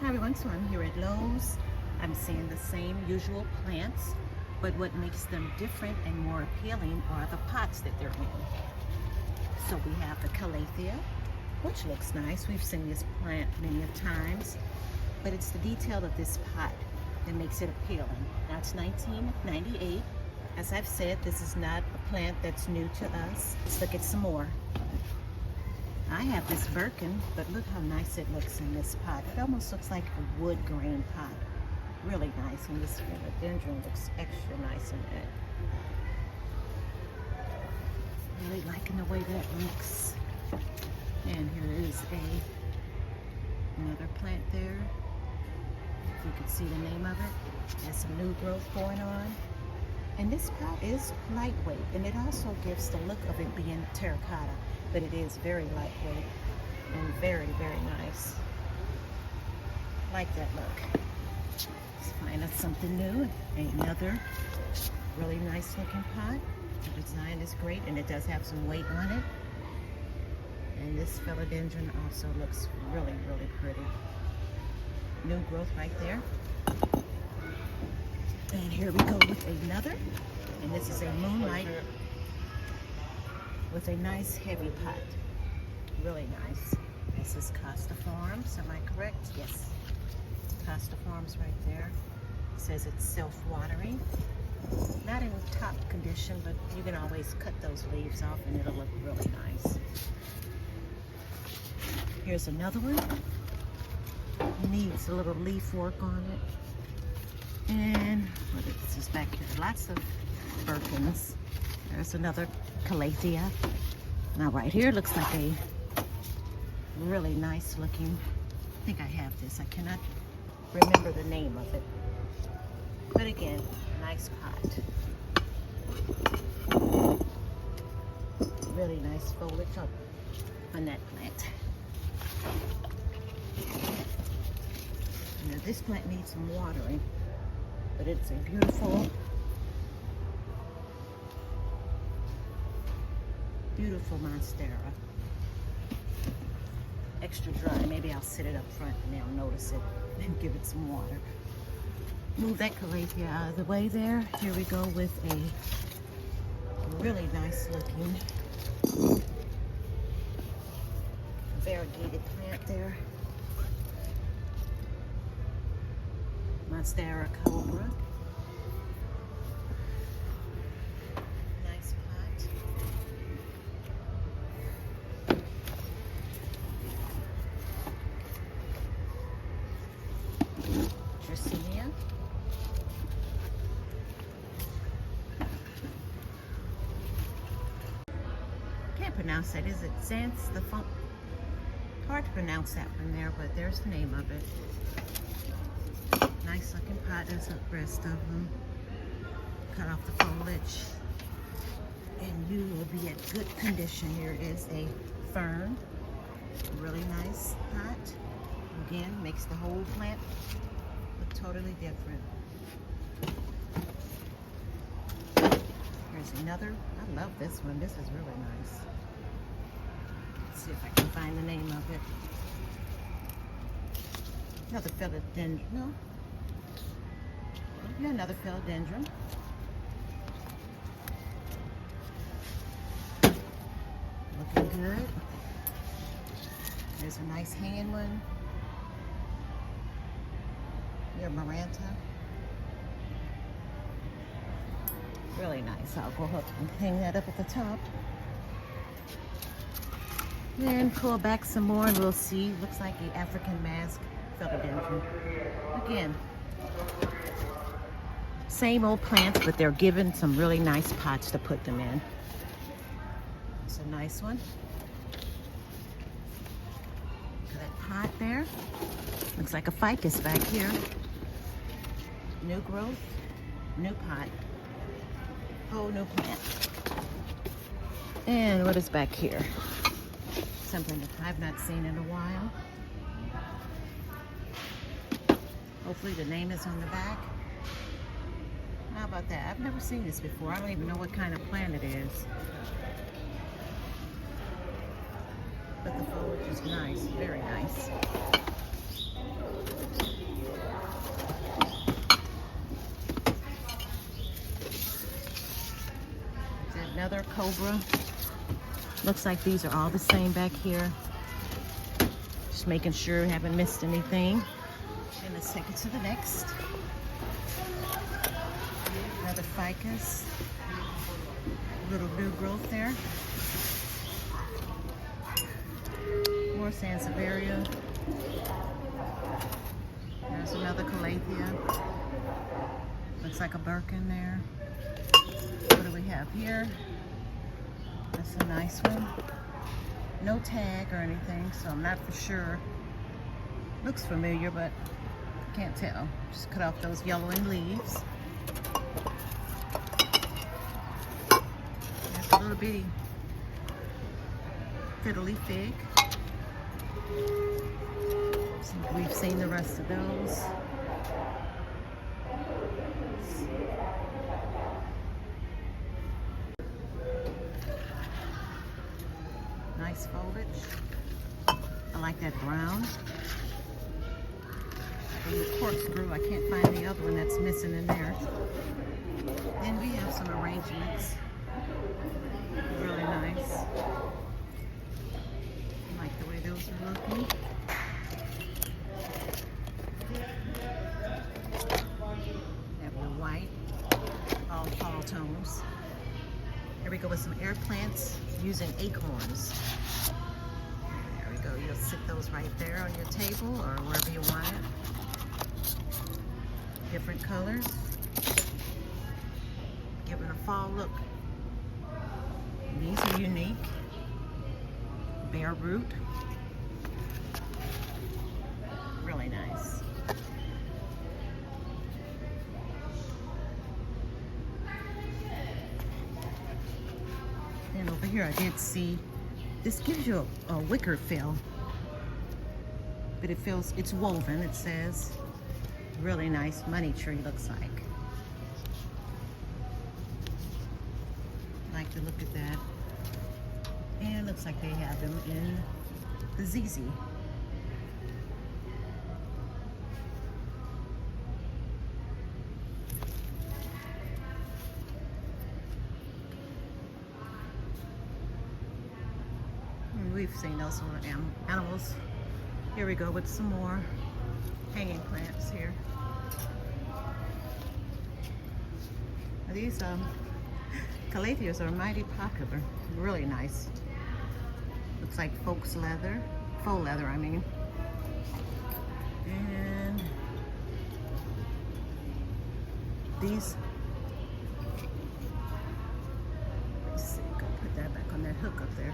Hi everyone, so I'm here at Lowe's. I'm seeing the same usual plants, but what makes them different and more appealing are the pots that they're in. So we have the calathea, which looks nice. We've seen this plant many times, but it's the detail of this pot that makes it appealing. Now it's $19.98. As I've said, this is not a plant that's new to us. Let's look at some more. I have this Birkin, but look how nice it looks in this pot. It almost looks like a wood grain pot. Really nice, and this philodendron looks extra nice in it. Really liking the way that looks. And here is another plant there. If you can see the name of it. There's some new growth going on. And this pot is lightweight, and it also gives the look of it being terracotta, but it is very lightweight and very, very nice. Like that look. Let's find us something new. Another really nice looking pot. The design is great, and it does have some weight on it. And this philodendron also looks really, really pretty. New growth right there. And here we go with another, and this is a moonlight with a nice heavy pot. Really nice. This is Costa Farms, am I correct? Yes. Costa Farms right there. It says it's self-watering. Not in top condition, but you can always cut those leaves off and it'll look really nice. Here's another one. Needs a little leaf work on it. And what is this back here? Lots of Birkins. There's another calathea. Now right here looks like a really nice looking, I think I have this. I cannot remember the name of it. But again, nice pot. Really nice foliage on that plant. Now this plant needs some watering, but it's a beautiful, beautiful monstera. Extra dry. Maybe I'll sit it up front and they'll notice it and give it some water. Move that calathea out of the way there. Here we go with a really nice looking variegated plant there. Monstera cobra. Nice pot. Dracaena. Can't pronounce that. Is it Sans the Funk? Hard to pronounce that one there, but there's the name of it. Nice looking pot. There's the rest of them. Cut off the foliage, and you will be in good condition. Here is a fern. Really nice pot. Again, makes the whole plant look totally different. Here's another. I love this one. This is really nice. Let's see if I can find the name of it. Another philodendron. No. Yeah, another philodendron. Looking good. There's a nice hanging one. Your Maranta. Really nice. I'll go up and hang that up at the top. Then pull back some more and we'll see. Looks like the African mask philodendron. Again, same old plants, but they're given some really nice pots to put them in. It's a nice one. That pot there. Looks like a ficus back here. New growth, new pot. Whole new plant. And what is back here? Something that I've not seen in a while. Hopefully the name is on the back. How about that? I've never seen this before. I don't even know what kind of plant it is. But the foliage is nice, very nice. cobra. Looks like these are all the same back here. Just making sure I haven't missed anything. And let's take it to the next. Another ficus. Little new growth there. More sansevieria. There's another calathea. Looks like a Birkin there. What do we have here? That's a nice one. No tag or anything, so I'm not for sure. Looks familiar, but can't tell. Just cut off those yellowing leaves. There's a little bitty fiddly fig. So we've seen the rest of those. Nice foliage. I like that brown. And the corkscrew, I can't find the other one that's missing in there. Then we have some arrangements. Really nice. I like the way those are looking. Have the white, all fall tones. Here we go with some air plants using acorns. There we go. You'll sit those right there on your table or wherever you want it. Different colors. Giving a fall look. These are unique. Bare root. Really nice. And over here I did see, this gives you a wicker feel. But it feels, it's woven, it says. Really nice money tree looks like. Like to look at that. And it looks like they have them in the ZZ. We've seen those on animals. Here we go with some more hanging plants here. These calatheas are mighty popular. Really nice. Looks like faux leather I mean. And these, let's see, go put that back on that hook up there.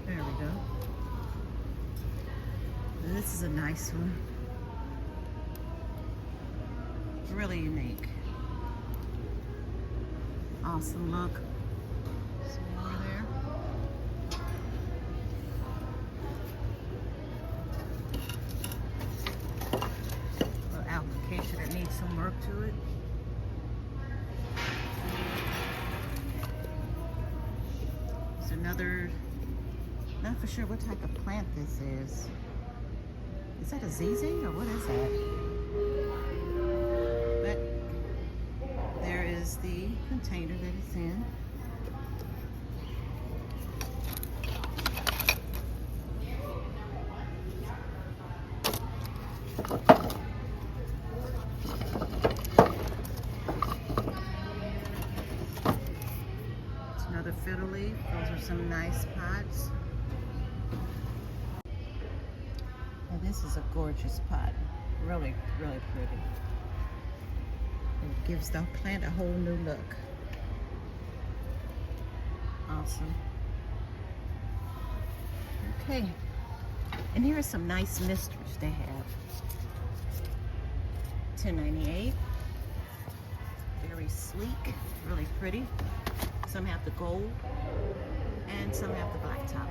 There we go. And this is a nice one. Really unique. Awesome look. Some more there. A little application that needs some work to it. It's another, not for sure what type of plant this is. Is that a ZZ or what is that? But there is the container that it's in. It's another fiddle leaf. Those are some nice pots. And this is a gorgeous pot. Really, really pretty. It gives the plant a whole new look. Awesome. Okay. And here are some nice misters they have. $10.98. Very sleek, really pretty. Some have the gold and some have the black top.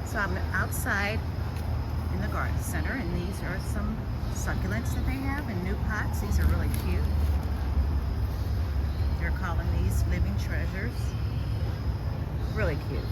So I'm outside in the garden center, and these are some succulents that they have in new pots. These are really cute. They're calling these living treasures. Really cute.